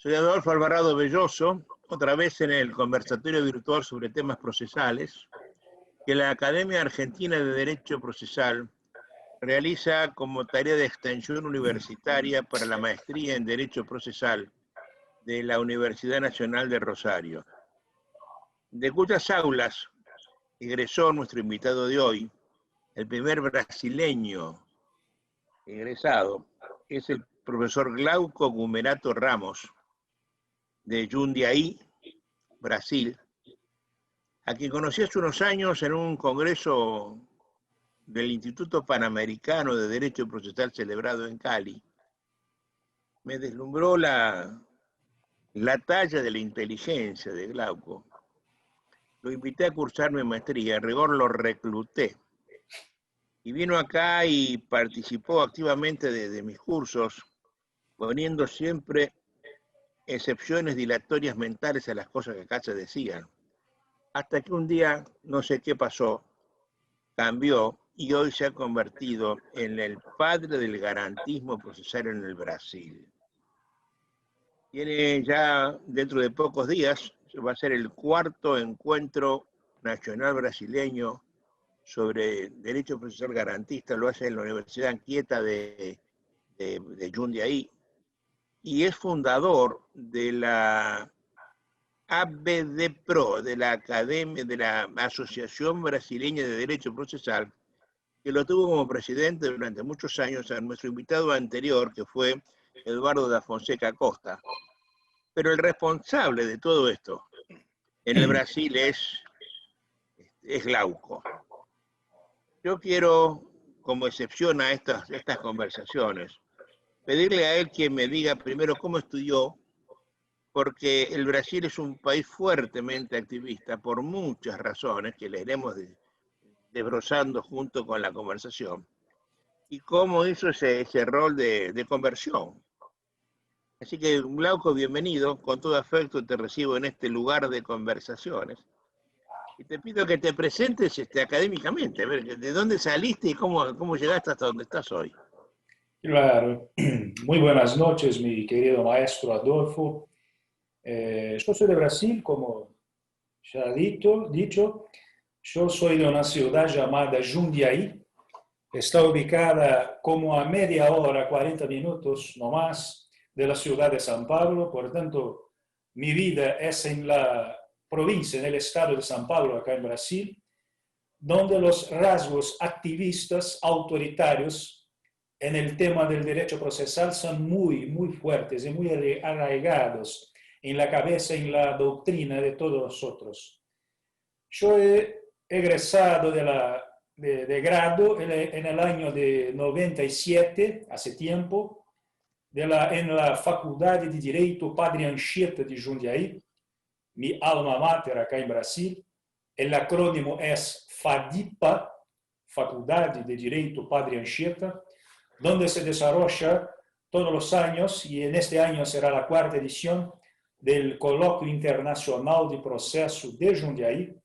Soy Adolfo Alvarado Belloso, otra vez en el conversatorio virtual sobre temas procesales que la Academia Argentina de Derecho Procesal realiza como tarea de extensión universitaria para la maestría en Derecho Procesal de la Universidad Nacional de Rosario. De cuyas aulas egresó nuestro invitado de hoy, el primer brasileño egresado, es el profesor Glauco Gumerato Ramos, de Jundiaí, Brasil, a quien conocí hace unos años en un congreso del Instituto Panamericano de Derecho Procesal celebrado en Cali. Me deslumbró la talla de la inteligencia de Glauco. Lo invité a cursar mi maestría, en rigor lo recluté. Y vino acá y participó activamente de mis cursos, poniendo siempre excepciones dilatorias mentales a las cosas que acá se decían. Hasta que un día, no sé qué pasó, cambió y hoy se ha convertido en el padre del garantismo procesal en el Brasil. Tiene ya dentro de pocos días, va a ser el cuarto encuentro nacional brasileño sobre derecho procesal garantista, lo hace en la Universidad Anchieta de Jundiaí, y es fundador de la ABDPRO, de la Academia, de la Asociación Brasileña de Derecho Procesal, que lo tuvo como presidente durante muchos años a nuestro invitado anterior, que fue Eduardo da Fonseca Costa. Pero el responsable de todo esto en el Brasil es Glauco. Yo quiero, como excepción a estas conversaciones, pedirle a él que me diga primero cómo estudió, porque el Brasil es un país fuertemente activista por muchas razones que le iremos desbrozando junto con la conversación, y cómo hizo ese rol de conversión. Así que, Glauco, bienvenido, con todo afecto te recibo en este lugar de conversaciones, y te pido que te presentes académicamente, a ver, de dónde saliste y cómo llegaste hasta donde estás hoy. Claro, muy buenas noches, mi querido maestro Adolfo. Yo soy de Brasil, como ya ha dicho. Yo soy de una ciudad llamada Jundiaí. Está ubicada como a media hora, 40 minutos no más, de la ciudad de San Pablo. Por tanto, mi vida es en la provincia, en el estado de San Pablo, acá en Brasil, donde los rasgos activistas, autoritarios, en el tema del derecho procesal son muy, muy fuertes y muy arraigados en la cabeza y en la doctrina de todos nosotros. Yo he egresado de grado en el año de 97, hace tiempo, en la Faculdad de Direito Padre Anchieta de Jundiaí, mi alma mater acá en Brasil. El acrónimo es FADIPA, Faculdad de Direito Padre Anchieta, donde se desarrolla todos los años, y en este año será la cuarta edición, del Coloquio Internacional de Proceso de Jundiaí,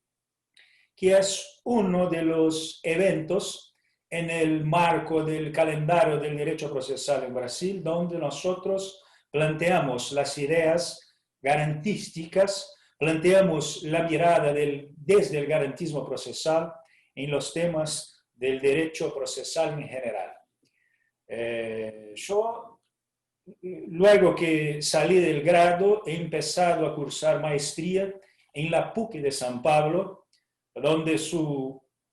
que es uno de los eventos en el marco del calendario del derecho procesal en Brasil, donde nosotros planteamos las ideas garantísticas, planteamos la mirada desde el garantismo procesal en los temas del derecho procesal en general. Yo, luego que salí del grado, he empezado a cursar maestría en la PUC de San Pablo, donde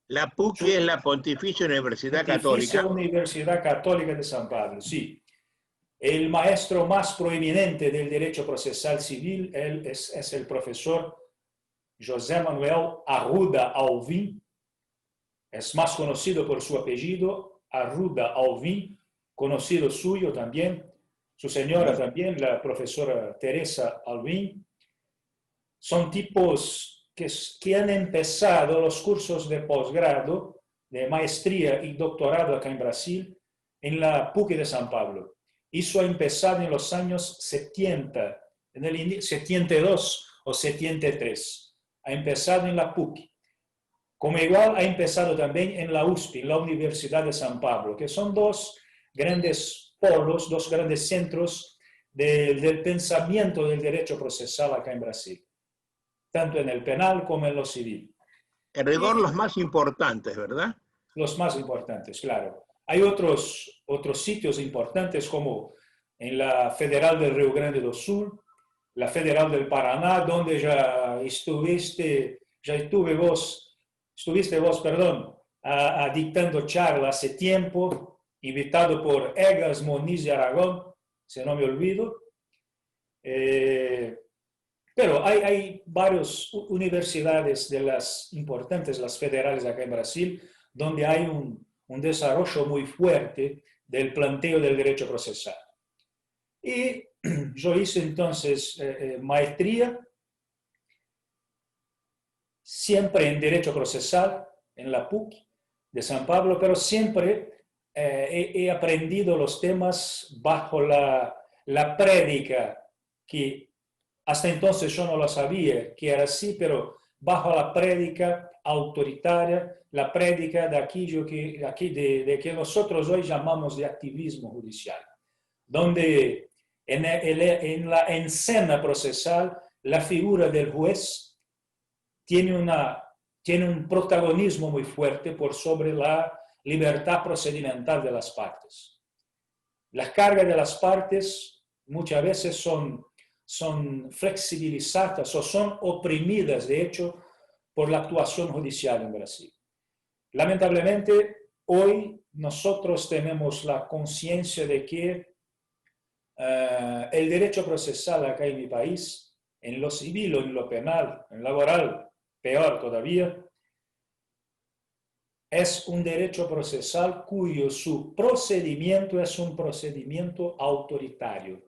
La PUC es la Pontificia Universidad Católica. Universidad Católica de San Pablo, sí. El maestro más proeminente del derecho procesal civil es el profesor José Manuel Arruda Alvim. Es más conocido por su apellido, Arruda Alvim, conocido suyo también, su señora también, la profesora Teresa Alvim. Son tipos que han empezado los cursos de posgrado, de maestría y doctorado acá en Brasil, en la PUC de San Pablo. Eso ha empezado en los años 70, en el 72 o 73. Ha empezado en la PUC. Como igual ha empezado también en la USP, la Universidad de San Pablo, que son dos grandes polos, dos grandes centros del pensamiento del derecho procesal acá en Brasil, tanto en el penal como en lo civil. En rigor, Y los más importantes, ¿verdad? los más importantes, claro. Hay otros sitios importantes como en la Federal del Río Grande do Sul, la Federal del Paraná, donde estuviste vos, perdón, dictando charla hace tiempo, invitado por Egas Moniz de Aragón, si no me olvido. Pero hay varias universidades de las importantes, las federales acá en Brasil, donde hay un desarrollo muy fuerte del planteo del derecho procesal. Y yo hice entonces maestría, siempre en derecho procesal, en la PUC de San Pablo, pero siempre he aprendido los temas bajo la prédica, que hasta entonces yo no lo sabía que era así, pero bajo la prédica autoritaria, la prédica de aquello de que nosotros hoy llamamos de activismo judicial, donde en la escena procesal la figura del juez tiene un protagonismo muy fuerte por sobre la libertad procedimental de las partes. Las cargas de las partes muchas veces son flexibilizadas o son oprimidas, de hecho, por la actuación judicial en Brasil. Lamentablemente, hoy nosotros tenemos la conciencia de que el derecho procesal acá en mi país, en lo civil o en lo penal, en laboral, peor todavía, es un derecho procesal cuyo su procedimiento es un procedimiento autoritario.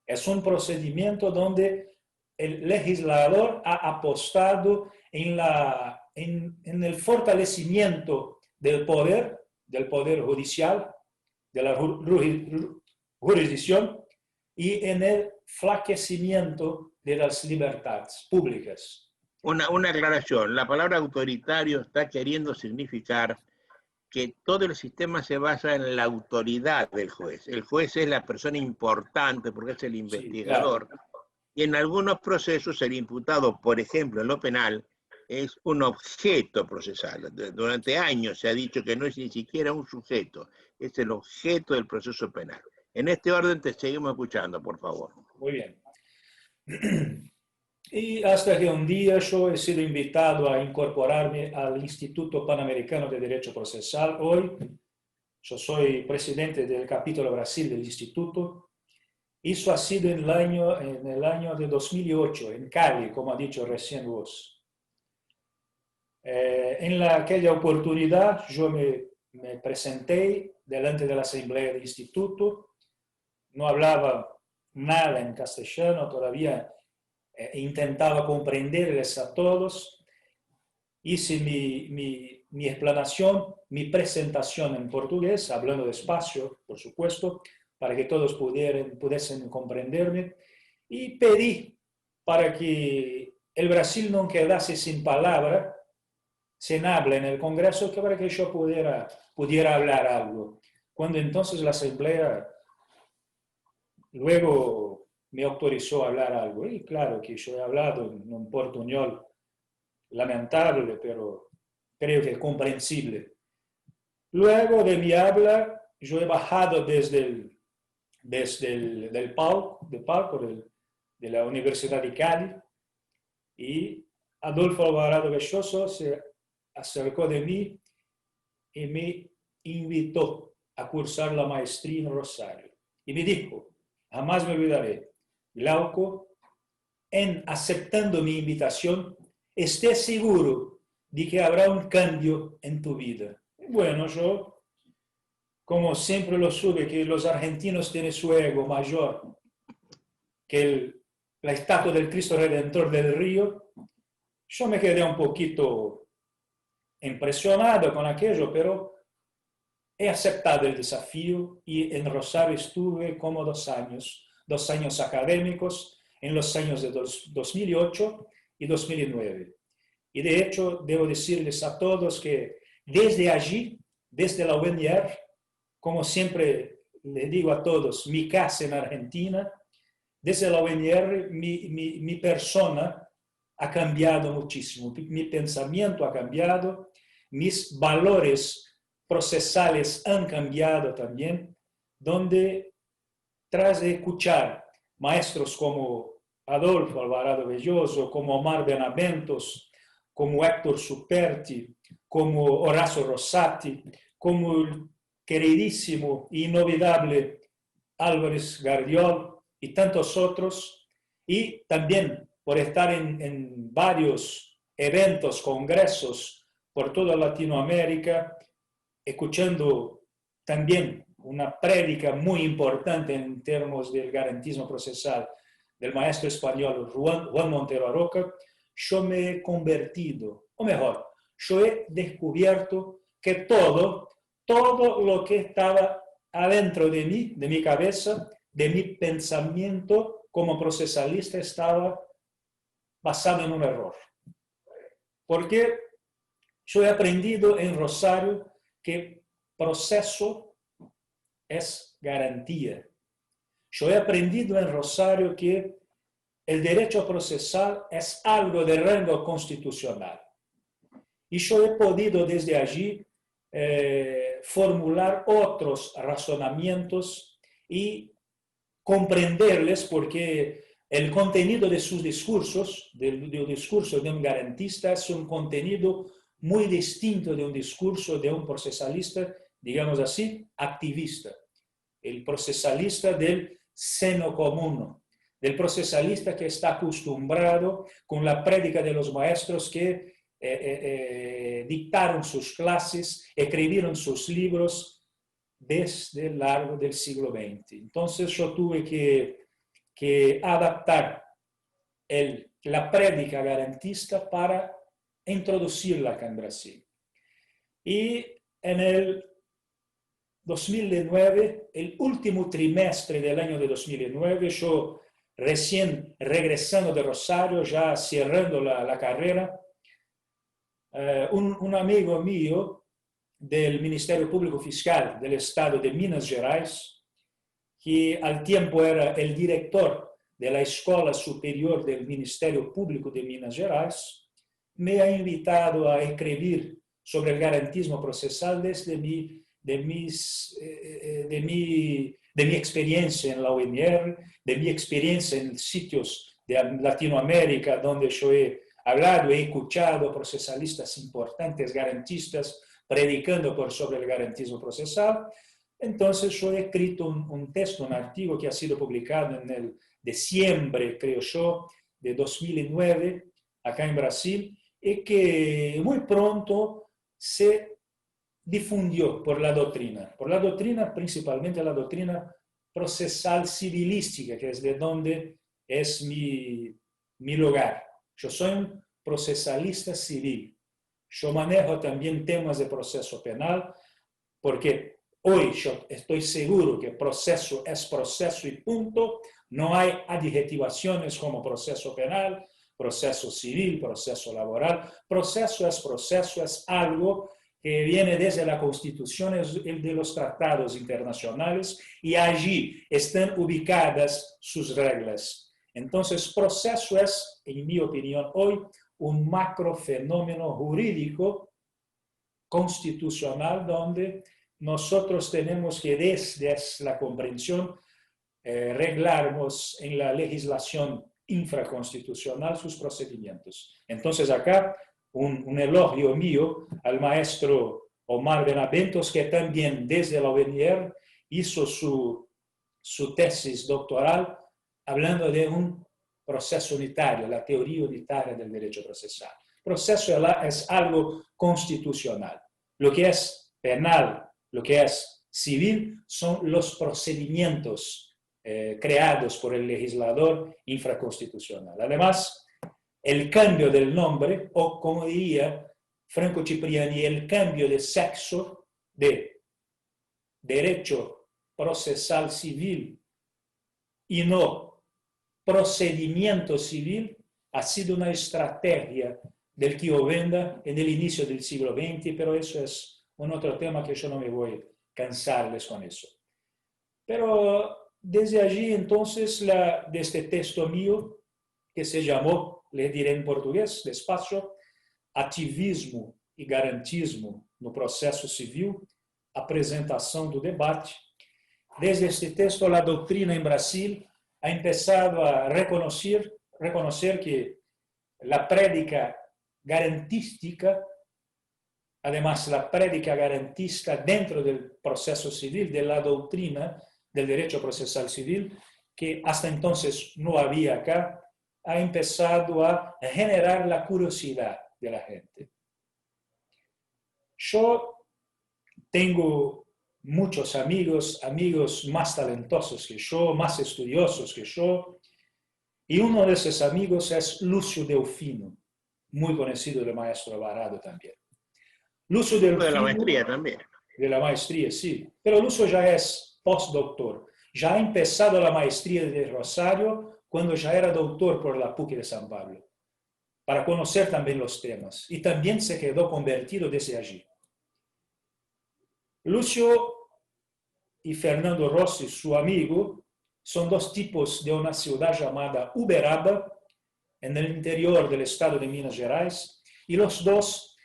Es un procedimiento donde el legislador ha apostado en el fortalecimiento del poder judicial, de la jurisdicción, y en el flaquecimiento de las libertades públicas. Una aclaración. La palabra autoritario está queriendo significar que todo el sistema se basa en la autoridad del juez. El juez es la persona importante porque es el investigador. Sí, claro. Y en algunos procesos el imputado, por ejemplo, en lo penal, es un objeto procesal. Durante años se ha dicho que no es ni siquiera un sujeto, es el objeto del proceso penal. En este orden te seguimos escuchando, por favor. Muy bien. Y hasta que un día yo he sido invitado a incorporarme al Instituto Panamericano de Derecho Procesal. Hoy yo soy presidente del capítulo Brasil del instituto. Eso ha sido en el año de 2008, en Cali, como ha dicho recién vos. En aquella oportunidad yo me presenté delante de la asamblea del instituto. No hablaba nada en castellano, todavía intentaba comprenderles a todos. Hice mi explanación, mi presentación en portugués, hablando despacio, por supuesto, para que todos pudiesen comprenderme, y pedí para que el Brasil no quedase sin palabra, sin habla en el Congreso, para que yo pudiera hablar algo. Cuando entonces la asamblea luego me autorizó a hablar algo, y claro que yo he hablado en un portuñol lamentable, pero creo que comprensible. Luego de mi habla, yo he bajado desde el palco de la Universidad de Cali, y Adolfo Alvarado Belloso se acercó de mí y me invitó a cursar la maestría en Rosario. Y me dijo, jamás me olvidaré, Glauco, en aceptando mi invitación, esté seguro de que habrá un cambio en tu vida. Bueno, yo, como siempre lo supe, que los argentinos tienen su ego mayor que la estatua del Cristo Redentor del Río, yo me quedé un poquito impresionado con aquello, pero he aceptado el desafío y en Rosario estuve como 2 años académicos, en los años de 2008 y 2009. Y de hecho, debo decirles a todos que desde allí, desde la UNR, como siempre le digo a todos, mi casa en Argentina, desde la UNR mi persona ha cambiado muchísimo, mi pensamiento ha cambiado, mis valores procesales han cambiado también, donde tras de escuchar maestros como Adolfo Alvarado Belloso, como Omar Benaventos, como Héctor Superti, como Horacio Rosati, como el queridísimo e inolvidable Álvarez Gardiol y tantos otros, y también por estar en varios eventos, congresos por toda Latinoamérica, escuchando también una prédica muy importante en términos del garantismo procesal del maestro español Juan Montero Aroca, yo me he convertido, o mejor, yo he descubierto que todo lo que estaba adentro de mí, de mi cabeza, de mi pensamiento como procesalista estaba basado en un error. Porque yo he aprendido en Rosario que proceso es garantía. Yo he aprendido en Rosario que el derecho procesal es algo de rango constitucional. Y yo he podido desde allí formular otros razonamientos y comprenderles, porque el contenido de sus discursos, del discurso de un garantista, es un contenido muy distinto de un discurso de un procesalista, digamos así, activista. El procesalista del seno común, del procesalista que está acostumbrado con la prédica de los maestros que dictaron sus clases, escribieron sus libros desde el largo del siglo XX. Entonces yo tuve que adaptar la prédica garantista para introducirla acá en Brasil. Y en el 2009, el último trimestre del año de 2009, yo recién regresando de Rosario, ya cerrando la carrera, un amigo mío del Ministerio Público Fiscal del Estado de Minas Gerais, que al tiempo era el director de la Escuela Superior del Ministerio Público de Minas Gerais, me ha invitado a escribir sobre el garantismo procesal desde mi experiencia en la UNR, de mi experiencia en sitios de Latinoamérica donde yo he hablado, he escuchado procesalistas importantes, garantistas, predicando sobre el garantismo procesal. Entonces yo he escrito un texto, un artículo que ha sido publicado en el diciembre, creo yo, de 2009, acá en Brasil, y que muy pronto se difundió por la doctrina, principalmente la doctrina procesal civilística, que es de donde es mi lugar. Yo soy un procesalista civil. Yo manejo también temas de proceso penal, porque hoy yo estoy seguro que proceso es proceso y punto. No hay adjetivaciones como proceso penal, proceso civil, proceso laboral. Proceso, es algo que viene desde la Constitución de los tratados internacionales y allí están ubicadas sus reglas. Entonces, proceso es, en mi opinión hoy, un macrofenómeno jurídico constitucional donde nosotros tenemos que desde la comprensión reglarnos en la legislación infraconstitucional sus procedimientos. Entonces acá un elogio mío al maestro Omar Benaventos, que también desde la UNR hizo su tesis doctoral hablando de un proceso unitario, la teoría unitaria del derecho procesal. Proceso es algo constitucional. Lo que es penal, lo que es civil, son los procedimientos creados por el legislador infraconstitucional. Además, el cambio del nombre, o como diría Franco Cipriani, el cambio de sexo de derecho procesal civil y no procedimiento civil, ha sido una estrategia del tío Venda en el inicio del siglo XX, pero eso es un otro tema que yo no me voy a cansarles con eso. Pero desde allí entonces de este texto mío, que se llamó, le diré en portugués, despacio, Ativismo e Garantismo no Processo Civil, apresentação do debate. Desde este texto, a doutrina em Brasil ha empezado a reconocer que la prédica garantística, además la prédica garantista dentro del proceso civil, de la doctrina del derecho procesal civil, que hasta entonces no había acá, ha empezado a generar la curiosidad de la gente. Yo tengo muchos amigos más talentosos que yo, más estudiosos que yo, y uno de esos amigos es Lúcio Delfino, muy conocido del maestro Alvarado también. Lúcio Delfino, de la maestría también. De la maestría, sí. Pero Lúcio ya es postdoctor. Ya ha empezado la maestría de Rosario cuando ya era doctor por la PUC de San Pablo, para conocer también los temas. Y también se quedó convertido desde allí. Lúcio y Fernando Rossi, su amigo, son dos tipos de una ciudad llamada Uberaba, en el interior del estado de Minas Gerais, y los dos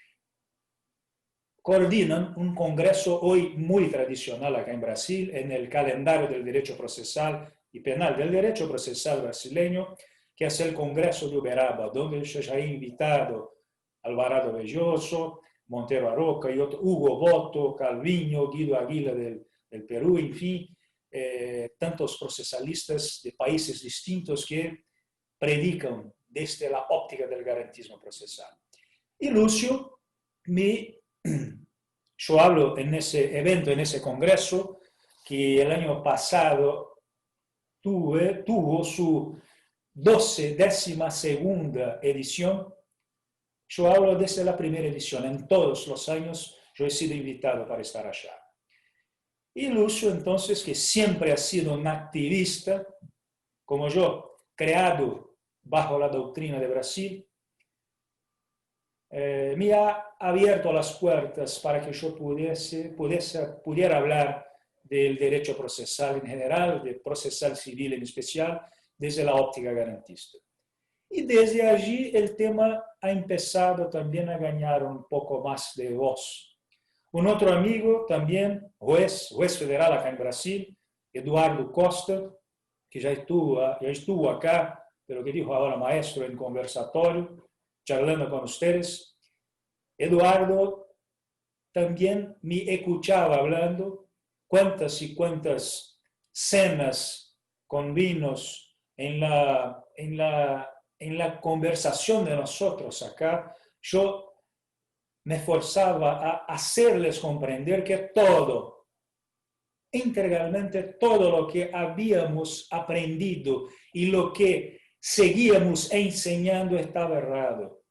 coordinan un congreso hoy muy tradicional acá en Brasil, en el calendario del derecho procesal y penal del derecho procesal brasileño, que es el Congreso de Uberaba, donde yo ya he invitado a Alvarado Belloso, Monteiro Aroca y otro, Hugo Boto, Calviño, Guido Aguila del Perú, en fin, tantos procesalistas de países distintos que predican desde la óptica del garantismo procesal. Y Lúcio, yo hablo en ese evento, en ese congreso, que el año pasado tuvo su 12ª edición. Yo hablo desde la primera edición. En todos los años yo he sido invitado para estar allá. Y Lúcio, entonces, que siempre ha sido un activista, como yo, creado bajo la doctrina de Brasil, me ha abierto las puertas para que yo pudiera hablar del derecho procesal en general, del procesal civil en especial, desde la óptica garantista. Y desde allí el tema ha empezado también a ganar un poco más de voz. Un otro amigo también, juez federal acá en Brasil, Eduardo Costa, que ya estuvo acá, pero que dijo ahora maestro en conversatorio, charlando con ustedes. Eduardo también me escuchaba hablando cuántas y cuántas cenas con vinos en la conversación de nosotros acá. Yo me esforzaba a hacerles comprender que todo, integralmente todo lo que habíamos aprendido y lo que seguíamos enseñando estaba errado,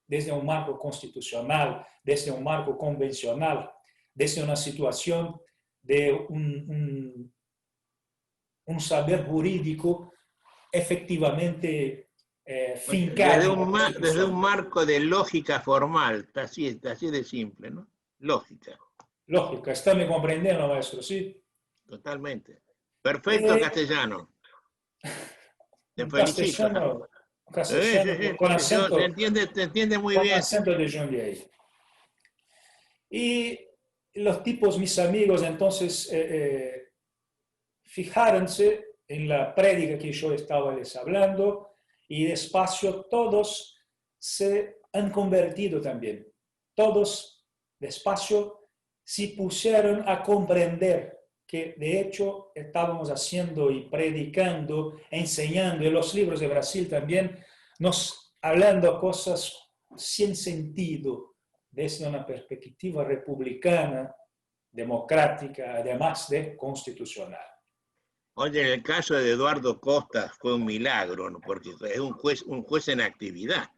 desde un marco constitucional, desde un marco convencional, desde una situación de un saber jurídico efectivamente fincado. Desde un marco de lógica formal, así de simple, ¿no? Lógica. Lógica, ¿está me comprendiendo, maestro? Sí. Totalmente. Perfecto castellano. Te felicito. Castellano con acento. Te entiende muy bien. Con acento de Jundiaí. Y los tipos, mis amigos, entonces, fijáronse en la prédica que yo estaba les hablando, y despacio todos se han convertido también. Todos despacio se pusieron a comprender que de hecho estábamos haciendo y predicando, enseñando en los libros de Brasil también, hablando cosas sin sentido desde una perspectiva republicana, democrática, además de constitucional. Oye, en el caso de Eduardo Costa fue un milagro, ¿no? Porque es un juez en actividad.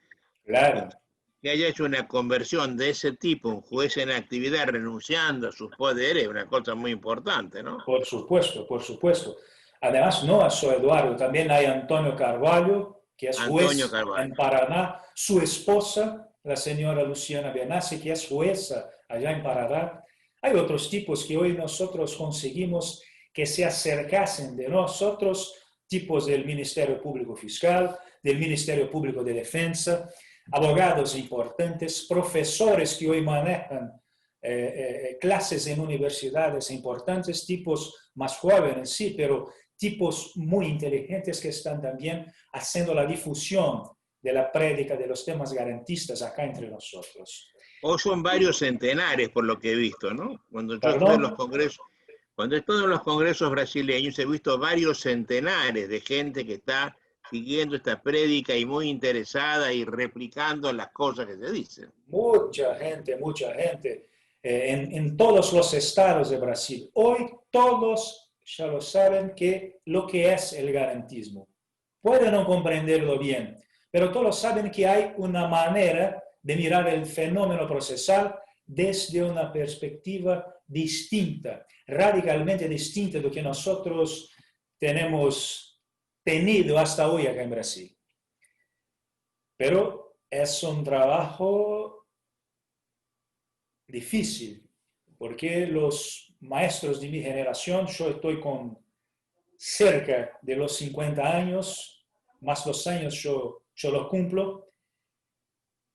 Claro. Que haya hecho una conversión de ese tipo, un juez en actividad renunciando a sus poderes, es una cosa muy importante, ¿no? Por supuesto, por supuesto. Además, no solo Eduardo, también hay Antonio Carvalho, que es juez en Paraná, su esposa, la señora Luciana Benassi, que es jueza allá en Paraná. Hay otros tipos que hoy nosotros conseguimos que se acercasen de nosotros, tipos del Ministerio Público Fiscal, del Ministerio Público de Defensa, abogados importantes, profesores que hoy manejan clases en universidades importantes, tipos más jóvenes, sí, pero tipos muy inteligentes que están también haciendo la difusión de la prédica de los temas garantistas acá entre nosotros. Hoy son varios centenares, por lo que he visto, ¿no? ¿Perdón? Cuando estuve en los congresos brasileños, he visto varios centenares de gente que está siguiendo esta prédica y muy interesada y replicando las cosas que se dicen. Mucha gente, en todos los estados de Brasil. Hoy todos ya lo saben lo que es el garantismo. Pueden no comprenderlo bien, pero todos saben que hay una manera de mirar el fenómeno procesal desde una perspectiva distinta, radicalmente distinta de lo que nosotros tenemos tenido hasta hoy acá en Brasil. Pero es un trabajo difícil, porque los maestros de mi generación, yo estoy con cerca de los 50 años, más 2 años yo los cumplo.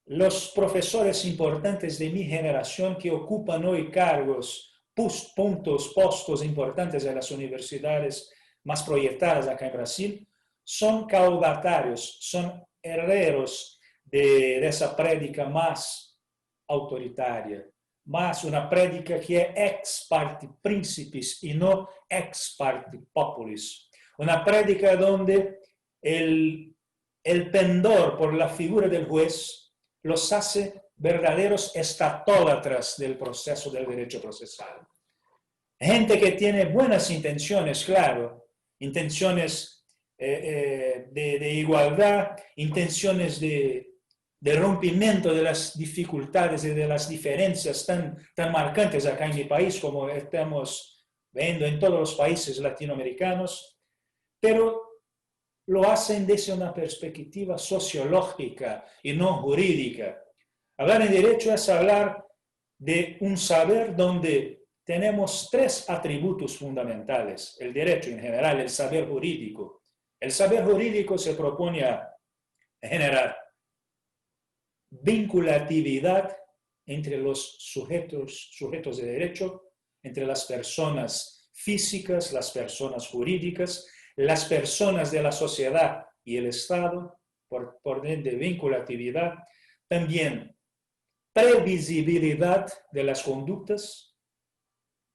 Los profesores importantes de mi generación que ocupan hoy cargos, postos importantes en las universidades más proyectadas acá en Brasil, son caudatarios, son herederos de esa prédica más autoritaria, más una prédica que es ex parte principis y no ex parte populis. Una prédica donde el pendor por la figura del juez los hace verdaderos estatólatras del proceso del derecho procesal. Gente que tiene buenas intenciones, claro, intenciones de igualdad, intenciones de rompimiento de las dificultades y de las diferencias tan marcantes acá en mi país, como estamos viendo en todos los países latinoamericanos, pero lo hacen desde una perspectiva sociológica y no jurídica. Hablar en derecho es hablar de un saber donde tenemos 3 atributos fundamentales. El derecho en general, el saber jurídico. El saber jurídico se propone a generar vinculatividad entre los sujetos de derecho, entre las personas físicas, las personas jurídicas, las personas de la sociedad y el Estado, por orden de vinculatividad, también previsibilidad de las conductas.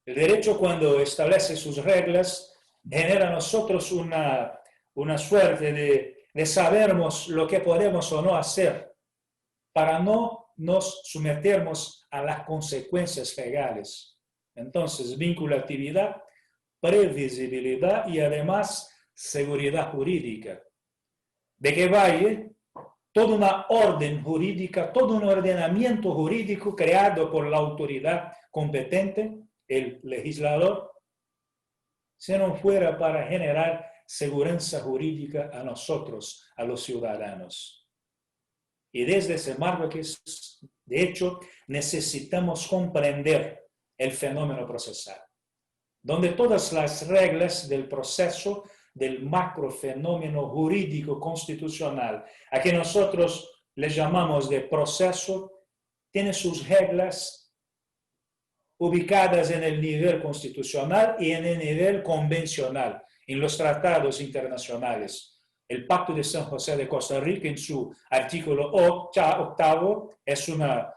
El derecho, cuando establece sus reglas, genera a nosotros una suerte de sabermos lo que podemos o no hacer para no nos someternos a las consecuencias legales. Entonces, vinculatividad, previsibilidad y además seguridad jurídica. De que vaya toda una orden jurídica, todo un ordenamiento jurídico creado por la autoridad competente, el legislador, si no fuera para generar seguridad jurídica a nosotros, a los ciudadanos. Y desde ese marco que de hecho necesitamos comprender el fenómeno procesal, donde todas las reglas del proceso del macrofenómeno jurídico constitucional, a que nosotros le llamamos de proceso, tiene sus reglas ubicadas en el nivel constitucional y en el nivel convencional, en los tratados internacionales. El Pacto de San José de Costa Rica, en su artículo 8, es una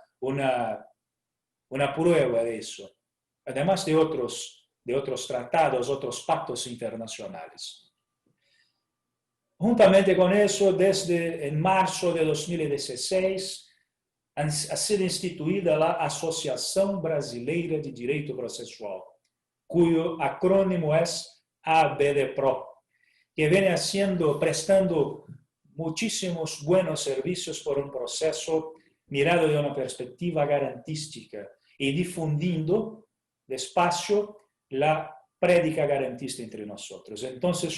prueba de eso, además de otros tratados, otros pactos internacionales. Juntamente con eso, desde en marzo de 2016, ha sido instituida la Asociación Brasileira de Direito Processual, cuyo acrónimo es ABDPRO, que viene prestando muchísimos buenos servicios por un proceso mirado de una perspectiva garantística y difundiendo despacio la prédica garantista entre nosotros. Entonces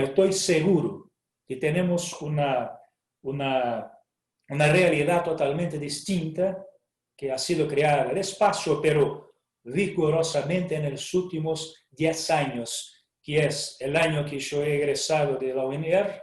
estoy seguro que tenemos una realidad totalmente distinta que ha sido creada despacio, pero vigorosamente en los últimos 10 años, que es el año que yo he egresado de la UNR,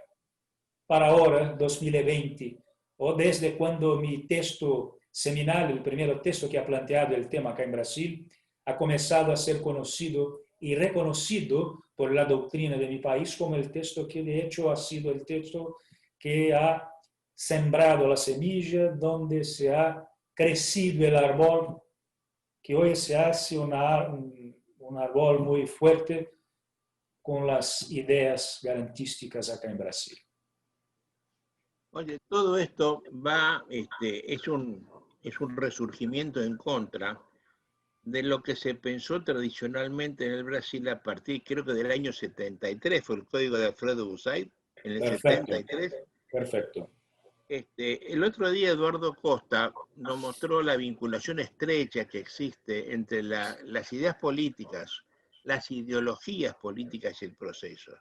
para ahora, 2020, o desde cuando mi texto seminal, el primer texto que ha planteado el tema acá en Brasil, ha comenzado a ser conocido y reconocido por la doctrina de mi país como el texto que de hecho ha sido el texto que ha sembrado la semilla, donde se ha crecido el árbol, que hoy se hace un árbol muy fuerte con las ideas garantísticas acá en Brasil. Oye, todo esto va, es un resurgimiento en contra de lo que se pensó tradicionalmente en el Brasil a partir, creo que del año 73, fue el código de Alfredo Busaid, en el Perfecto, 73. perfecto. El otro día Eduardo Costa nos mostró la vinculación estrecha que existe entre las ideas políticas, las ideologías políticas y el proceso.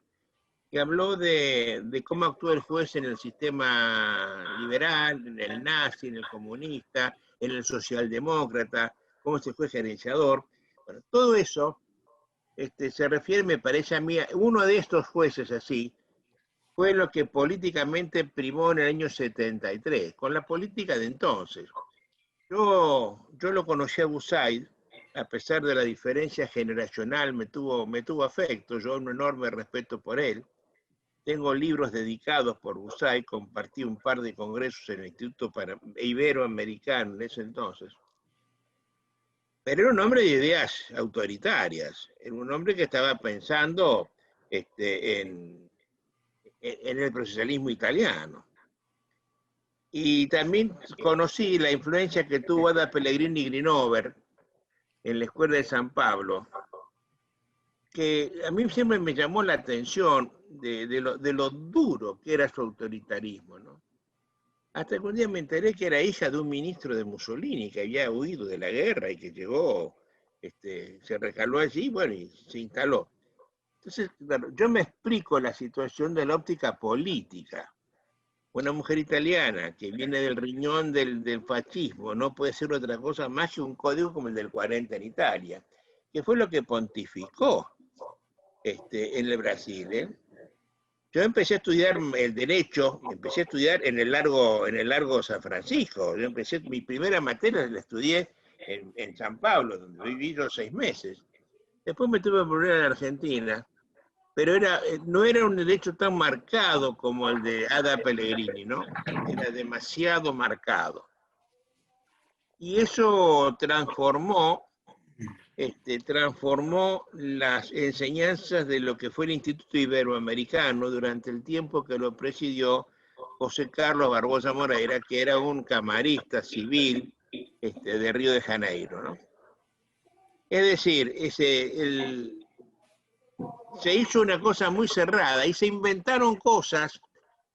Que habló de cómo actúa el juez en el sistema liberal, en el nazi, en el comunista, en el socialdemócrata, cómo es el juez gerenciador. Bueno, todo eso se refiere, me parece a mí, uno de estos jueces así, fue lo que políticamente primó en el año 73, con la política de entonces. Yo lo conocí a Busaid, a pesar de la diferencia generacional, me tuvo afecto, yo un enorme respeto por él. Tengo libros dedicados por Busaid, compartí un par de congresos en el Instituto Iberoamericano en ese entonces. Pero era un hombre de ideas autoritarias, era un hombre que estaba pensando en el procesalismo italiano. Y también conocí la influencia que tuvo Ada Pellegrini Grinover en la Escuela de San Pablo, que a mí siempre me llamó la atención de lo duro que era su autoritarismo, ¿no? Hasta que un día me enteré que era hija de un ministro de Mussolini, que había huido de la guerra y que llegó, se recaló allí, bueno, y se instaló. Entonces, claro, yo me explico la situación de la óptica política. Una mujer italiana que viene del riñón del fascismo no puede ser otra cosa más que un código como el del 40 en Italia, que fue lo que pontificó en el Brasil. Yo empecé a estudiar el derecho, empecé a estudiar en el largo San Francisco. Mi primera materia la estudié en San Pablo, donde viví los 6 meses. Después me tuve que volver a la Argentina, pero no era un derecho tan marcado como el de Ada Pellegrini, ¿no? Era demasiado marcado. Y eso transformó las enseñanzas de lo que fue el Instituto Iberoamericano durante el tiempo que lo presidió José Carlos Barbosa Moreira, que era un camarista civil de Río de Janeiro, ¿no? Es decir, se hizo una cosa muy cerrada y se inventaron cosas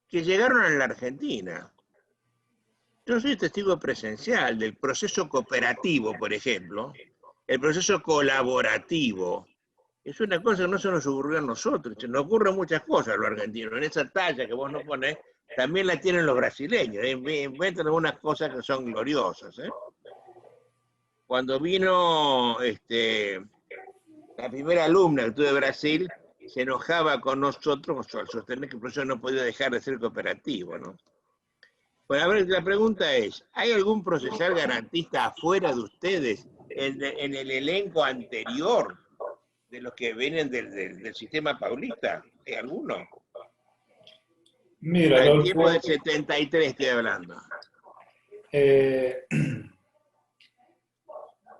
que llegaron a la Argentina. Yo soy testigo presencial del proceso cooperativo, por ejemplo, el proceso colaborativo. Es una cosa que no se nos ocurrió a nosotros, se nos ocurren muchas cosas a los argentinos. En esa talla que vos no ponés, también la tienen los brasileños, inventan algunas cosas que son gloriosas. Cuando vino la primera alumna que tuve de Brasil, se enojaba con nosotros al sostener que el proceso no podía dejar de ser cooperativo, ¿no? Bueno, a ver, la pregunta es, ¿hay algún procesal garantista afuera de ustedes en el elenco anterior de los que vienen del sistema paulista? ¿Hay alguno? Mira, Al Adolfo, tiempo del 73 estoy hablando.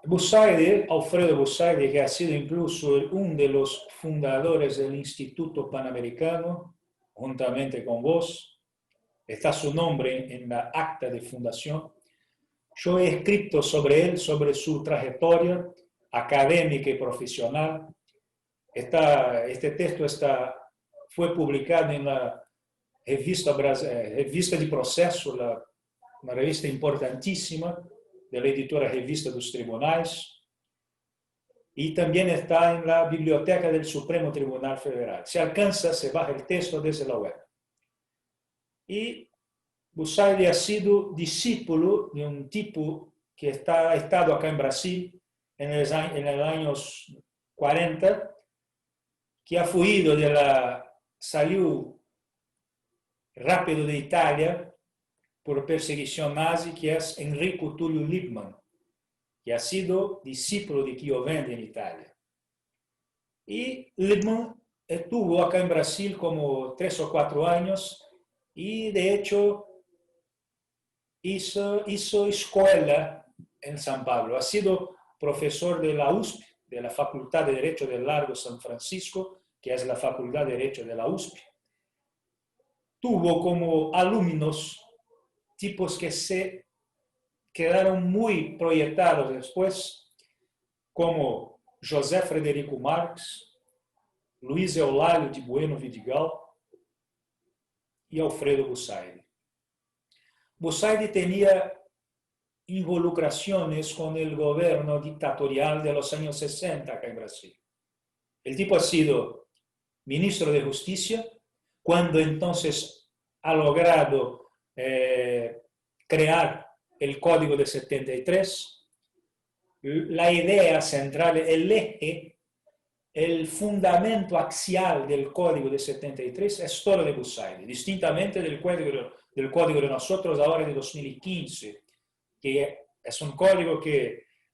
Busaide, Alfredo Busaide, que ha sido incluso uno de los fundadores del Instituto Panamericano, juntamente con vos, está su nombre en la acta de fundación. Yo he escrito sobre él, sobre su trayectoria académica y profesional. Este texto fue publicado en la revista de Processo, una revista importantísima de la editora Revista dos Tribunais, y también está en la Biblioteca del Supremo Tribunal Federal. Se alcanza, se baja el texto desde la web. Y Busaide ha sido discípulo de un tipo que ha estado acá en Brasil, en los años 40, que salió rápido de Italia por perseguición nazi, que es Enrico Tullio Lippmann, que ha sido discípulo de Chiovende en Italia. Y Lippmann estuvo acá en Brasil como 3 o 4 años y de hecho hizo escuela en San Pablo. Ha sido profesor de la USP, de la Facultad de Derecho del Largo San Francisco, que es la Facultad de Derecho de la USP. Tuvo como alumnos tipos que se quedaron muy proyectados después, como José Frederico Marx, Luiz Eulálio de Bueno Vidigal y Alfredo Busaide. Busaide tenía involucraciones con el gobierno dictatorial de los años 60 acá en Brasil. El tipo ha sido ministro de Justicia, cuando entonces ha logrado crear el Código de 73. La idea central, el eje, el fundamento axial del Código de 73 es todo de Busaide, distintamente del Código de nosotros ahora de 2015, que es un código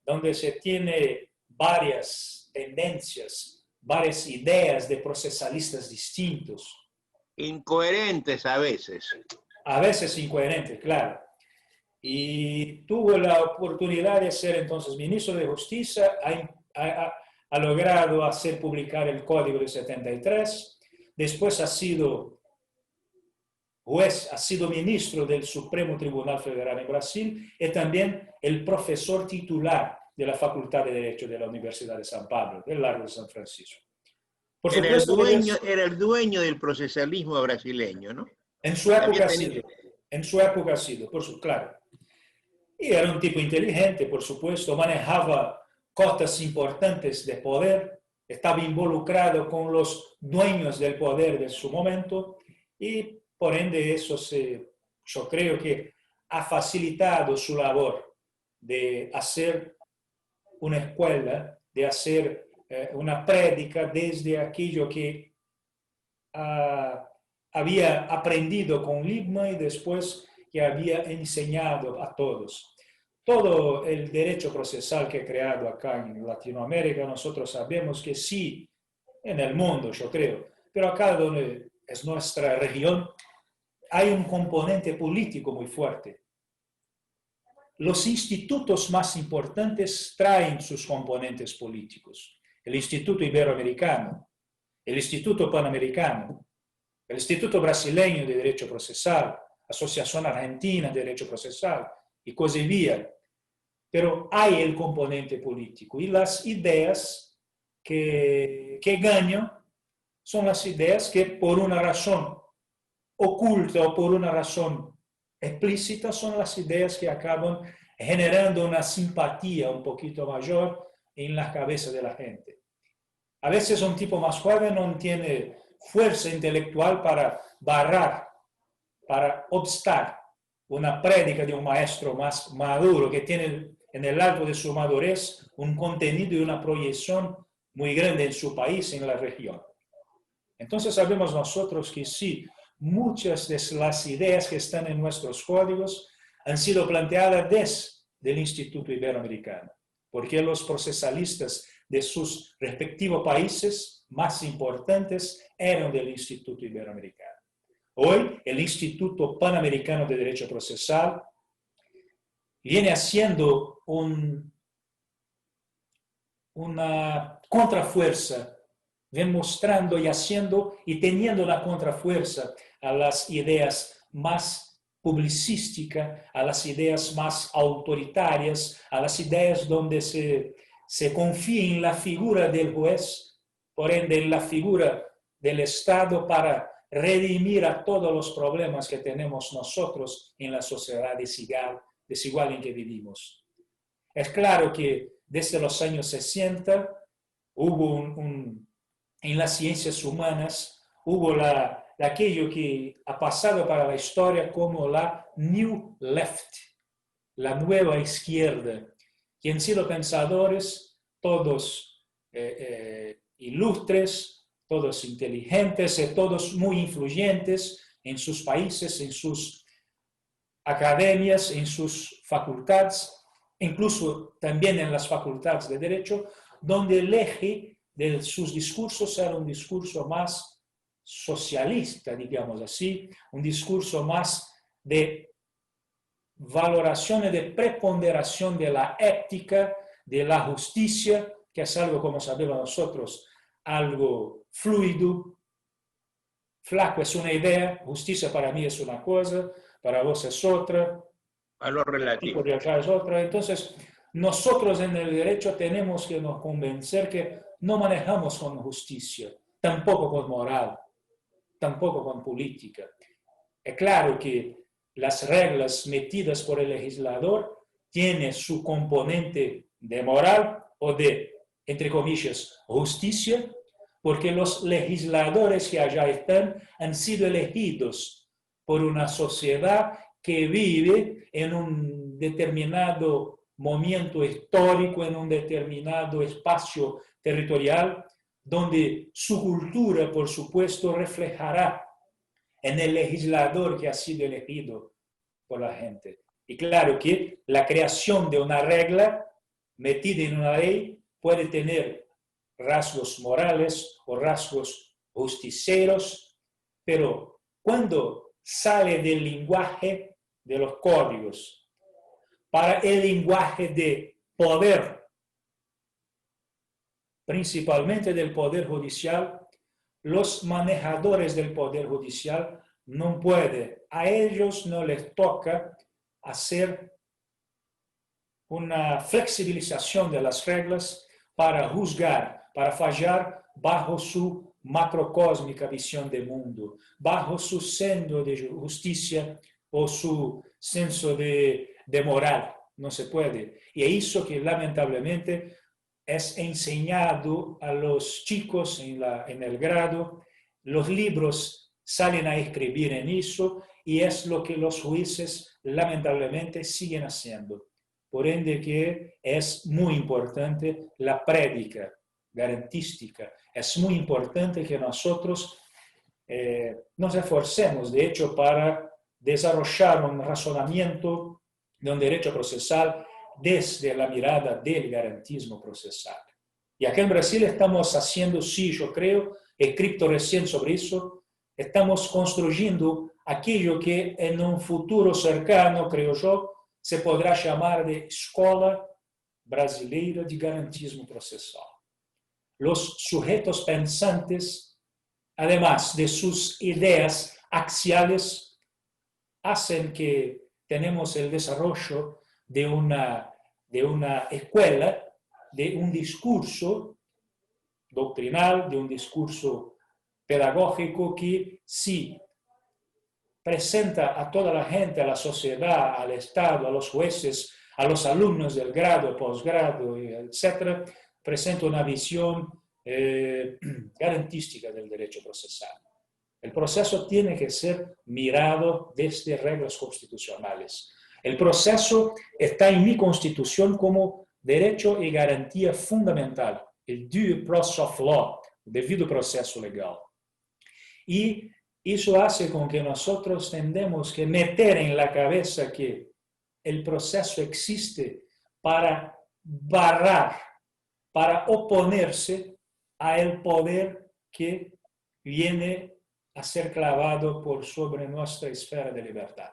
donde se tiene varias tendencias, varias ideas de procesalistas distintos. Incoherentes a veces. A veces incoherentes, claro. Y tuvo la oportunidad de ser entonces ministro de Justicia, ha logrado hacer publicar el Código de 73, después ha sido juez, ha sido ministro del Supremo Tribunal Federal en Brasil y también el profesor titular de la Facultad de Derecho de la Universidad de San Pablo, del Largo de San Francisco. Por supuesto, era el dueño del procesalismo brasileño, ¿no? En su época ha sido, claro. Y era un tipo inteligente, por supuesto, manejaba cotas importantes de poder, estaba involucrado con los dueños del poder de su momento y por ende eso yo creo que ha facilitado su labor de hacer una escuela, de hacer una prédica desde aquello que había aprendido con Lippmann y después que había enseñado a todos. Todo el derecho procesal que he creado acá en Latinoamérica, nosotros sabemos que sí, en el mundo yo creo, pero acá donde es nuestra región, hay un componente político muy fuerte. Los institutos más importantes traen sus componentes políticos. El Instituto Iberoamericano, el Instituto Panamericano, el Instituto Brasileño de Derecho Procesal, Asociación Argentina de Derecho Procesal y così via. Pero hay el componente político y las ideas que ganan son las ideas que por una razón oculta o por una razón explícita son las ideas que acaban generando una simpatía un poquito mayor en la cabeza de la gente. A veces un tipo más joven no tiene fuerza intelectual para barrar, para obstar una prédica de un maestro más maduro que tiene en el alto de su madurez un contenido y una proyección muy grande en su país, en la región. Entonces sabemos nosotros que sí, muchas de las ideas que están en nuestros códigos han sido planteadas desde el Instituto Iberoamericano, porque los procesalistas de sus respectivos países más importantes eran del Instituto Iberoamericano. Hoy, el Instituto Panamericano de Derecho Procesal viene haciendo una contrafuerza, demostrando y haciendo y teniendo una contrafuerza a las ideas más publicísticas, a las ideas más autoritarias, a las ideas donde se confía en la figura del juez, por ende en la figura del Estado para redimir a todos los problemas que tenemos nosotros en la sociedad desigual en que vivimos. Es claro que desde los años 60 hubo en las ciencias humanas, hubo aquello que ha pasado para la historia como la New Left, la nueva izquierda, que han sido pensadores todos ilustres, todos inteligentes y todos muy influyentes en sus países, en sus academias, en sus facultades, incluso también en las facultades de Derecho, donde el eje de sus discursos era un discurso más socialista, digamos así, un discurso más de valoración y de preponderación de la ética, de la justicia, que es algo, como sabemos nosotros, algo fluido. Flaco es una idea, justicia para mí es una cosa, para vos es otra, Valor el tipo relativo. de acá es otra. Entonces, nosotros en el derecho tenemos que nos convencer que no manejamos con justicia, tampoco con moral, tampoco con política. Es claro que las reglas metidas por el legislador tienen su componente de moral o de, entre comillas, justicia, porque los legisladores que allá están han sido elegidos por una sociedad que vive en un determinado momento histórico, en un determinado espacio territorial, donde su cultura, por supuesto, reflejará en el legislador que ha sido elegido por la gente. Y claro que la creación de una regla metida en una ley puede tener rasgos morales o rasgos justicieros, pero cuando sale del lenguaje de los códigos para el lenguaje de poder, principalmente del poder judicial, los manejadores del poder judicial no pueden, a ellos no les toca hacer una flexibilización de las reglas para juzgar, para fallar bajo su macrocósmica visión de mundo, bajo su sentido de justicia o su senso de moral. No se puede. Y es eso que lamentablemente es enseñado a los chicos en el grado. Los libros salen a escribir en eso y es lo que los jueces lamentablemente siguen haciendo. Por ende que es muy importante la prédica garantística. Es muy importante que nosotros nos esforcemos, de hecho, para desarrollar un razonamiento de un derecho procesal desde la mirada del garantismo procesal. Y acá en Brasil estamos haciendo, sí, yo creo, he escrito recién sobre eso, estamos construyendo aquello que en un futuro cercano, creo yo, se podrá llamar de Escola Brasileira de Garantismo Procesal. Los sujetos pensantes, además de sus ideas axiales, hacen que tenemos el desarrollo de una escuela, de un discurso doctrinal, de un discurso pedagógico que sí presenta a toda la gente, a la sociedad, al Estado, a los jueces, a los alumnos del grado, posgrado, etc., presenta una visión garantística del derecho procesal. El proceso tiene que ser mirado desde reglas constitucionales. El proceso está en mi constitución como derecho y garantía fundamental, el due process of law, el debido proceso legal. Y eso hace con que nosotros tendemos que meter en la cabeza que el proceso existe para barrar, para oponerse al poder que viene a ser clavado por sobre nuestra esfera de libertad.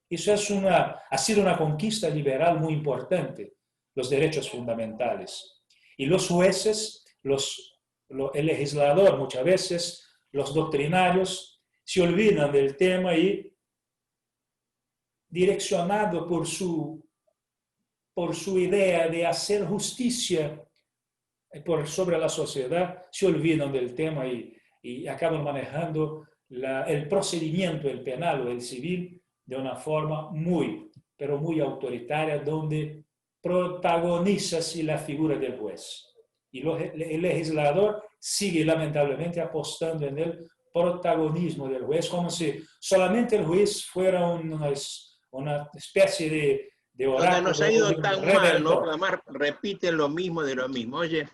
Eso ha sido una conquista liberal muy importante, los derechos fundamentales. Y los jueces, el legislador muchas veces, los doctrinarios, se olvidan del tema y, direccionado por su idea de hacer justicia sobre la sociedad, se olvidan del tema y acaban manejando el procedimiento, el penal o el civil, de una forma muy, pero muy autoritaria, donde protagoniza la figura del juez. Y el legislador sigue lamentablemente apostando en el protagonismo del juez, como si solamente el juez fuera una especie de donde nos ha oráculo, ido un tan mal, ¿no? redentor. Además repiten lo mismo de lo mismo. Oye,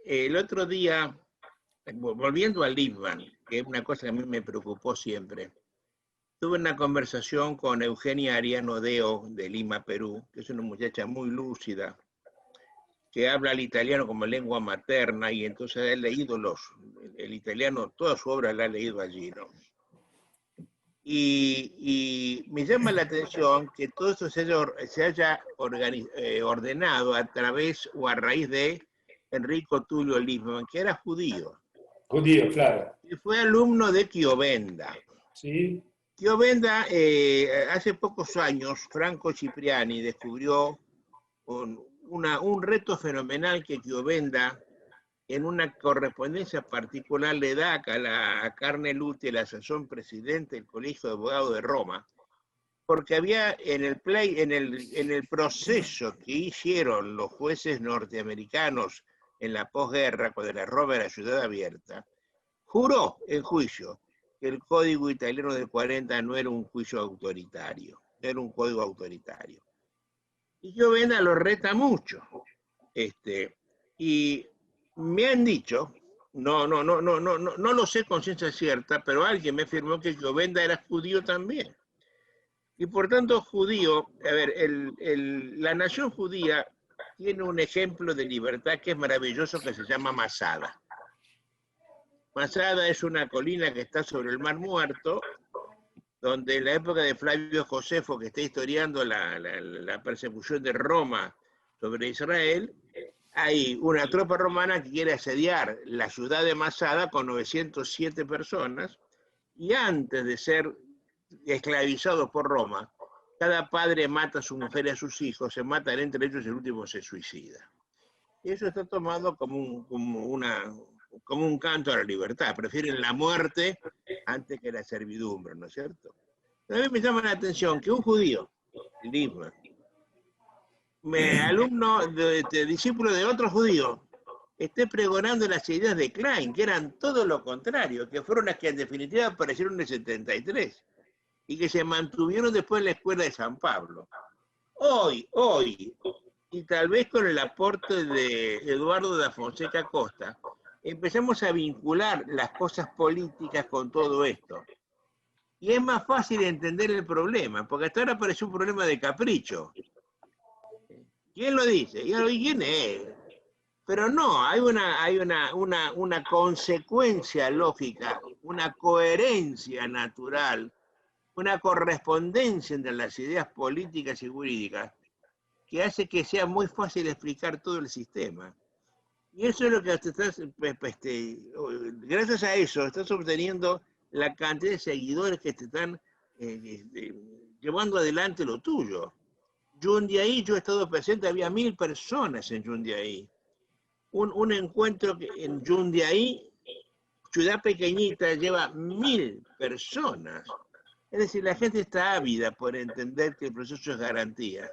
el otro día, volviendo al Lippmann, que es una cosa que a mí me preocupó siempre, tuve una conversación con Eugenia Ariano Deo de Lima, Perú, que es una muchacha muy lúcida, que habla el italiano como lengua materna y entonces he leído el italiano, toda su obra la he leído allí, ¿no? Y me llama la atención que todo esto se haya ordenado a través o a raíz de Enrico Tullio Lippmann, que era judío, Judío, claro. y fue alumno de Chiovenda. Sí, Chiovenda, hace pocos años, Franco Cipriani descubrió un reto fenomenal que Chiovenda, en una correspondencia particular, le da a Carneluti, la sazón presidente del Colegio de Abogados de Roma, porque había en el proceso que hicieron los jueces norteamericanos en la posguerra, cuando la Roma era ciudad abierta, juró en juicio que el código italiano del 40 no era un juicio autoritario, era un código autoritario. Y Chiovenda lo reta mucho. Y me han dicho, no lo sé con ciencia cierta, pero alguien me afirmó que Chiovenda era judío también. Y por tanto, judío, a ver, la nación judía tiene un ejemplo de libertad que es maravilloso, que se llama Masada. Masada es una colina que está sobre el Mar Muerto, donde en la época de Flavio Josefo, que está historiando la persecución de Roma sobre Israel, hay una tropa romana que quiere asediar la ciudad de Masada con 907 personas, y antes de ser esclavizados por Roma, cada padre mata a su mujer y a sus hijos, se matan entre ellos y el último se suicida. Y eso está tomado como un canto a la libertad. Prefieren la muerte antes que la servidumbre, ¿no es cierto? A mí me llama la atención que un judío, Lippmann, discípulo de otro judío, esté pregonando las ideas de Klein, que eran todo lo contrario, que fueron las que en definitiva aparecieron en el 73 y que se mantuvieron después en la escuela de San Pablo. Hoy, y tal vez con el aporte de Eduardo da Fonseca Costa, empezamos a vincular las cosas políticas con todo esto. Y es más fácil entender el problema, porque hasta ahora parece un problema de capricho. ¿Quién lo dice? ¿Y quién es? Pero no, hay una consecuencia lógica, una coherencia natural, una correspondencia entre las ideas políticas y jurídicas que hace que sea muy fácil explicar todo el sistema. Y eso es lo que gracias a eso estás obteniendo la cantidad de seguidores que te están llevando adelante lo tuyo. Jundiaí, yo he estado presente, había 1000 personas en Jundiaí. Un encuentro en Jundiaí, ciudad pequeñita, lleva 1000 personas. Es decir, la gente está ávida por entender que el proceso es garantía,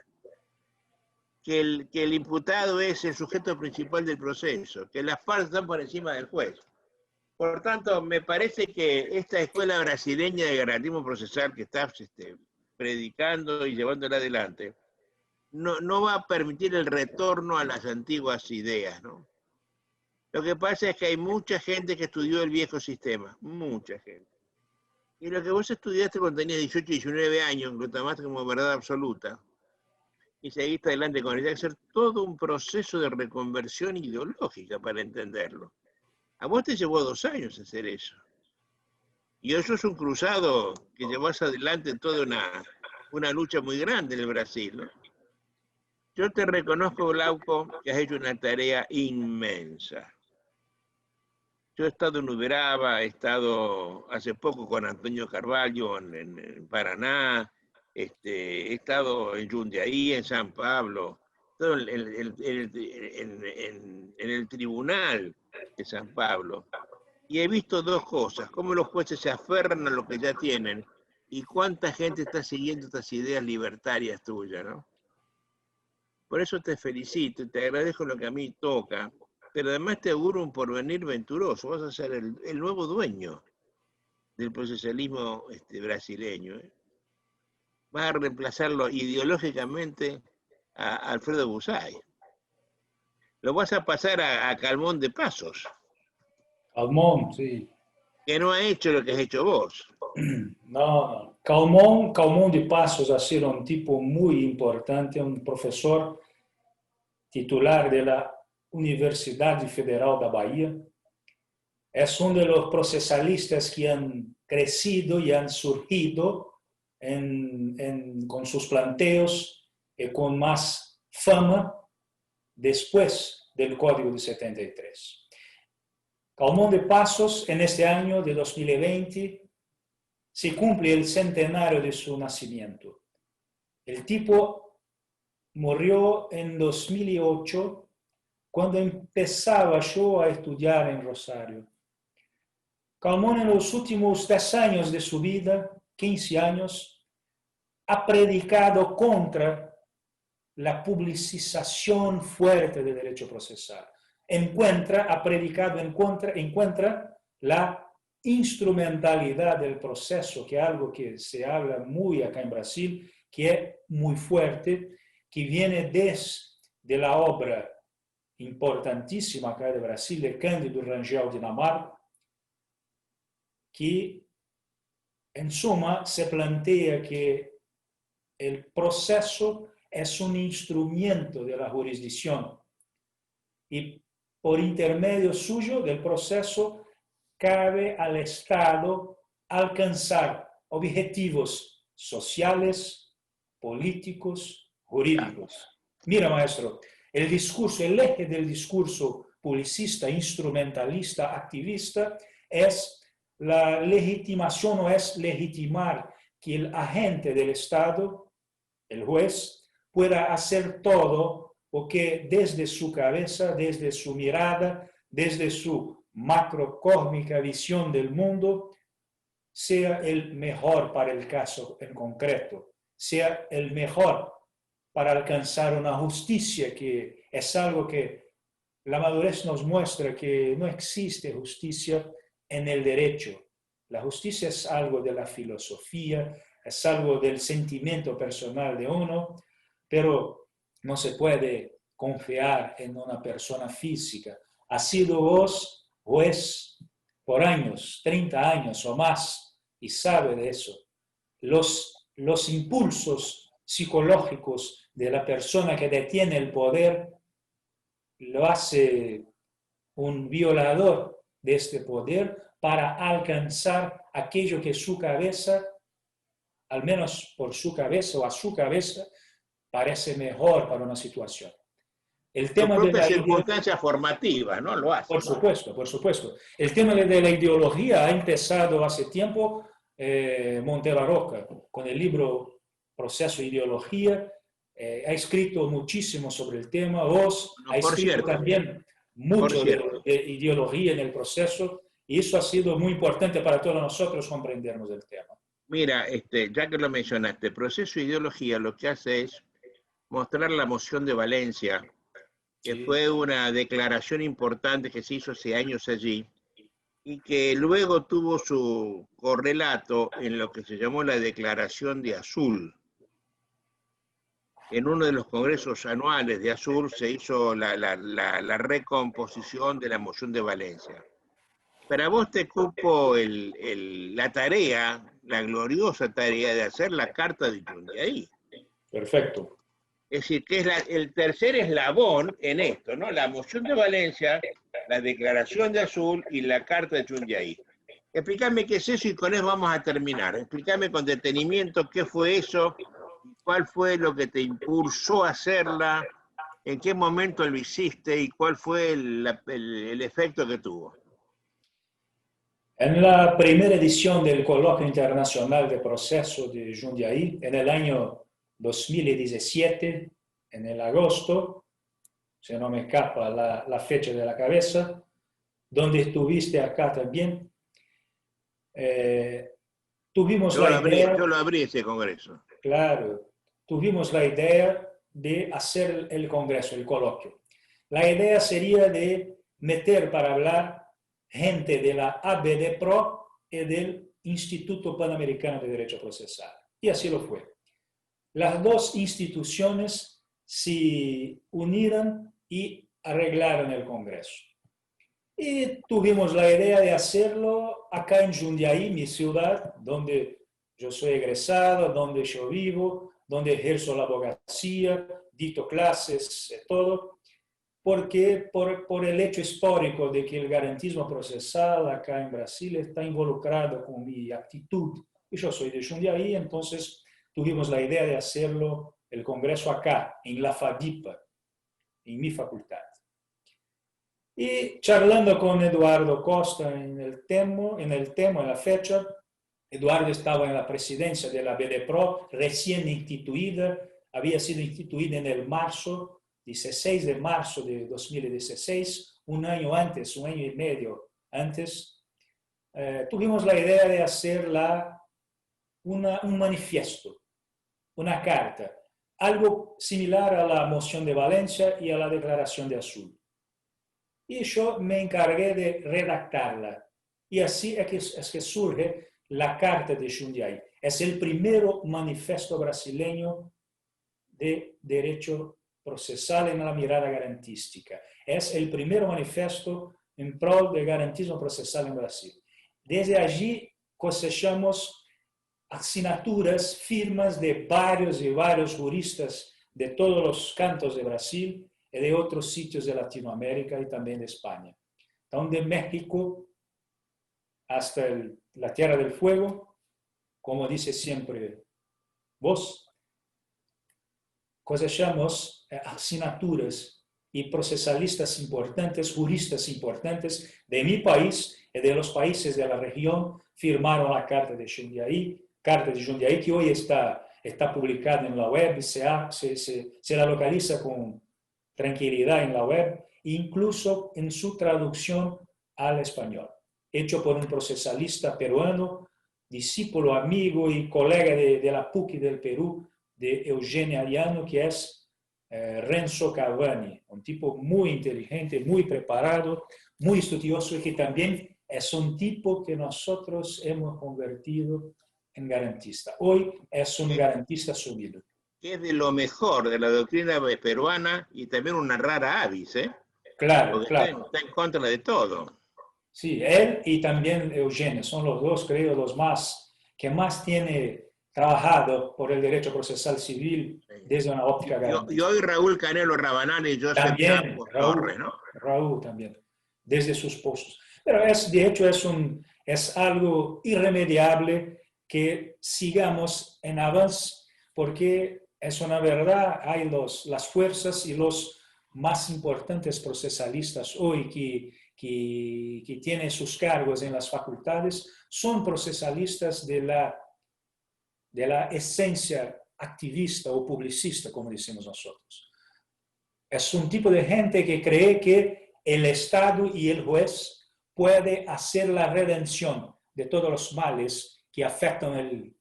que el imputado es el sujeto principal del proceso, que las partes están por encima del juez. Por tanto, me parece que esta escuela brasileña de garantismo procesal que estás predicando y llevándola adelante, no va a permitir el retorno a las antiguas ideas, ¿no? Lo que pasa es que hay mucha gente que estudió el viejo sistema, mucha gente. Y lo que vos estudiaste cuando tenías 18, 19 años, lo tomaste como verdad absoluta, y seguiste adelante con él. Hay que hacer todo un proceso de reconversión ideológica para entenderlo. A vos te llevó 2 años hacer eso. Y eso es un cruzado que llevas adelante toda una lucha muy grande en el Brasil, ¿no? Yo te reconozco, Glauco, que has hecho una tarea inmensa. Yo he estado en Uberaba, he estado hace poco con Antonio Carvalho en Paraná, he estado en Jundiaí, en San Pablo, todo en el tribunal de San Pablo. Y he visto 2 cosas, cómo los jueces se aferran a lo que ya tienen y cuánta gente está siguiendo estas ideas libertarias tuyas, ¿no? Por eso te felicito y te agradezco lo que a mí toca, pero además te auguro un porvenir venturoso. Vas a ser el nuevo dueño del procesalismo brasileño, ¿eh? va a reemplazarlo ideológicamente a Alfredo Busay. Lo vas a pasar a Calmón de Pasos, Calmón, sí. que no ha hecho lo que has hecho vos. No. Calmón de Pasos ha sido un tipo muy importante, un profesor titular de la Universidad Federal da Bahía. Es uno de los procesalistas que han crecido y han surgido con sus planteos y con más fama después del Código de 73. Calmón de Pasos, en este año de 2020, se cumple el centenario de su nacimiento. El tipo murió en 2008, cuando empezaba yo a estudiar en Rosario. Calmón en los últimos 10 años de su vida, 15 años, ha predicado contra la publicización fuerte del derecho procesal. Ha predicado encuentra la instrumentalidad del proceso, que es algo que se habla muy acá en Brasil, que es muy fuerte, que viene desde la obra importantísima acá de Brasil, de Cândido Rangel Dinamarca, que en suma se plantea que el proceso es un instrumento de la jurisdicción y por intermedio suyo del proceso cabe al Estado alcanzar objetivos sociales, políticos, jurídicos. Mira, maestro, el eje del discurso publicista, instrumentalista, activista, es la legitimación o es legitimar que el agente del Estado, el juez, pueda hacer todo o que desde su cabeza, desde su mirada, desde su macrocósmica visión del mundo, sea el mejor para el caso en concreto, sea el mejor para alcanzar una justicia, que es algo que la madurez nos muestra que no existe justicia en el derecho. La justicia es algo de la filosofía, es algo del sentimiento personal de uno, pero no se puede confiar en una persona física. Ha sido vos juez por años, 30 años o más, y sabe de eso. Los impulsos psicológicos de la persona que detiene el poder lo hace un violador de este poder para alcanzar aquello que su cabeza, al menos por su cabeza o a su cabeza, parece mejor para una situación. El tema Su de propia la circunstancia formativa, ¿no? Lo hace. Por supuesto, por supuesto. El tema de la ideología ha empezado hace tiempo Monteiro Roca, con el libro Proceso e Ideología. Ha escrito muchísimo sobre el tema. Vos No, ha escrito también mucho de ideología en el proceso, y eso ha sido muy importante para todos nosotros comprendernos el tema. Mira, ya que lo mencionaste, Proceso e Ideología lo que hace es mostrar la moción de Valencia, que Sí. fue una declaración importante que se hizo hace años allí, y que luego tuvo su correlato en lo que se llamó la Declaración de Azul. En uno de los congresos anuales de Azul se hizo la recomposición de la moción de Valencia. Para vos te cupo la tarea, la gloriosa tarea de hacer la Carta de Jundiaí. Perfecto. Es decir, que es el tercer eslabón en esto, ¿no? La moción de Valencia, la Declaración de Azul y la Carta de Jundiaí. Explícame qué es eso y con eso vamos a terminar. Explícame con detenimiento qué fue eso, cuál fue lo que te impulsó a hacerla, en qué momento lo hiciste y cuál fue el efecto que tuvo. En la primera edición del Coloquio Internacional de Proceso de Jundiaí, en el año 2017, en el agosto, si no me escapa la fecha de la cabeza, donde estuviste acá también, tuvimos Yo la idea... Yo lo abrí ese congreso. Claro, tuvimos la idea de hacer el congreso, el coloquio. La idea sería de meter para hablar gente de la ABD-Pro y del Instituto Panamericano de Derecho Procesal. Y así lo fue. las dos instituciones se unieran y arreglaran el Congreso. Y tuvimos la idea de hacerlo acá en Jundiaí, mi ciudad, donde yo soy egresado, donde yo vivo, donde ejerzo la abogacía, dicto clases, todo, porque por el hecho histórico de que el garantismo procesal acá en Brasil está involucrado con mi actitud. Y yo soy de Jundiaí, entonces tuvimos la idea de hacerlo, el Congreso acá, en la FADIPA, en mi facultad. Y charlando con Eduardo Costa en la fecha, Eduardo estaba en la presidencia de la BDPRO, recién instituida, había sido instituida en el 16 de marzo de 2016, un año antes, un año y medio antes. Tuvimos la idea de hacer un manifiesto, una carta, algo similar a la moción de Valencia y a la declaración de Azul. Y yo me encargué de redactarla. Y así es que surge la Carta de Jundiaí. Es el primer manifiesto brasileño de derecho procesal en la mirada garantística. Es el primer manifiesto en pro del garantismo procesal en Brasil. Desde allí cosechamos asignaturas, firmas de varios y varios juristas de todos los cantos de Brasil y de otros sitios de Latinoamérica y también de España. Entonces, de México hasta la Tierra del Fuego, como dice siempre vos, cosechamos asignaturas y procesalistas importantes, juristas importantes de mi país y de los países de la región firmaron la Carta de Jundiaí, que hoy está publicada en la web, se la localiza con tranquilidad en la web, incluso en su traducción al español, hecho por un procesalista peruano, discípulo, amigo y colega de la PUC del Perú, de Eugenio Ariano, que es Renzo Cavani, un tipo muy inteligente, muy preparado, muy estudioso y que también es un tipo que nosotros hemos convertido en garantista. Hoy es un garantista asumido. Que es de lo mejor de la doctrina peruana y también una rara avis, ¿eh? Claro, Porque claro. está en contra de todo. Sí, él y también Eugenio son los dos, creo, los que más tiene trabajado por el derecho procesal civil desde una óptica garantista. Y hoy Raúl Canelo Rabanal y Joseph también, Campos Torres, ¿no? Raúl también, desde sus postos. Pero de hecho es algo irremediable que sigamos en avance, porque es una verdad, hay las fuerzas y los más importantes procesalistas hoy que tienen sus cargos en las facultades, son procesalistas de la esencia activista o publicista, como decimos nosotros. Es un tipo de gente que cree que el Estado y el juez puede hacer la redención de todos los males que afectan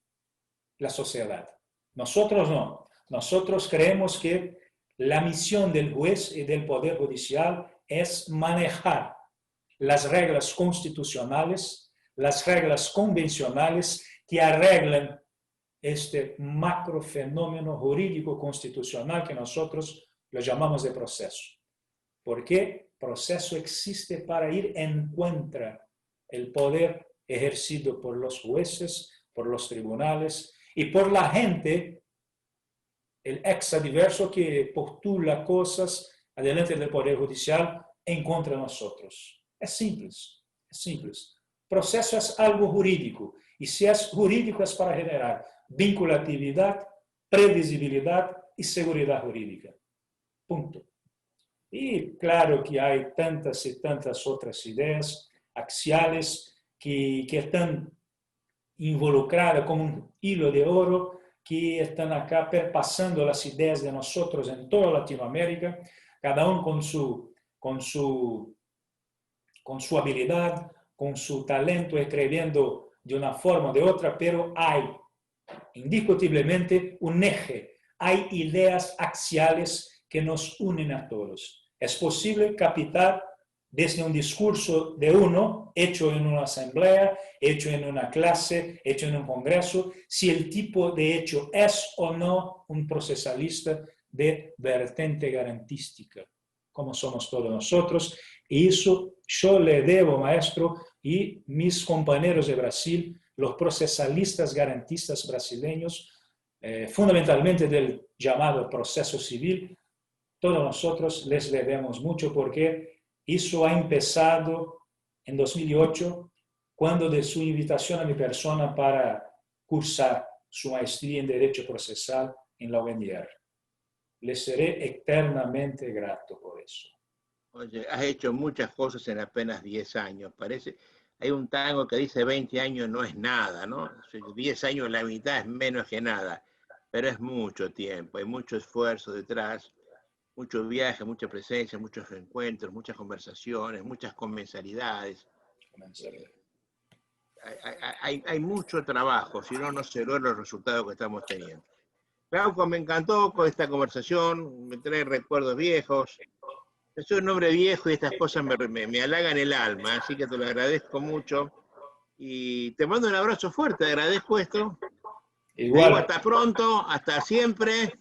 la sociedad. Nosotros no. Nosotros creemos que la misión del juez y del Poder Judicial es manejar las reglas constitucionales, las reglas convencionales que arreglan este macrofenómeno jurídico constitucional que nosotros lo llamamos de proceso. Porque proceso existe para ir en contra el poder ejercido por los jueces, por los tribunales y por la gente, el ex adverso que postula cosas adelante del Poder Judicial en contra de nosotros. Es simple, es simple. Proceso es algo jurídico y si es jurídico es para generar vinculatividad, previsibilidad y seguridad jurídica. Punto. Y claro que hay tantas y tantas otras ideas axiales que están involucradas como un hilo de oro, que están acá perpasando las ideas de nosotros en toda Latinoamérica, cada uno con su habilidad, con su talento, escribiendo de una forma o de otra, pero hay indiscutiblemente un eje, hay ideas axiales que nos unen a todos. Es posible captar desde un discurso de uno, hecho en una asamblea, hecho en una clase, hecho en un congreso, si el tipo de hecho es o no un procesalista de vertente garantística, como somos todos nosotros. Y eso yo le debo, maestro, y mis compañeros de Brasil, los procesalistas garantistas brasileños, fundamentalmente del llamado proceso civil, todos nosotros les debemos mucho porque eso ha empezado en 2008, cuando de su invitación a mi persona para cursar su maestría en Derecho Procesal en la UNIR. Les seré eternamente grato por eso. Oye, has hecho muchas cosas en apenas 10 años. Parece, hay un tango que dice 20 años no es nada, ¿no? O sea, 10 años la mitad es menos que nada, pero es mucho tiempo, hay mucho esfuerzo detrás, mucho viaje, mucha presencia, muchos encuentros, muchas conversaciones, muchas comensalidades. Hay mucho trabajo, si no, no se logran los resultados que estamos teniendo. Glauco, me encantó con esta conversación, me trae recuerdos viejos. Yo soy un hombre viejo y estas cosas me halagan el alma, así que te lo agradezco mucho. Y te mando un abrazo fuerte, agradezco esto. Te digo Igual, hasta pronto, hasta siempre.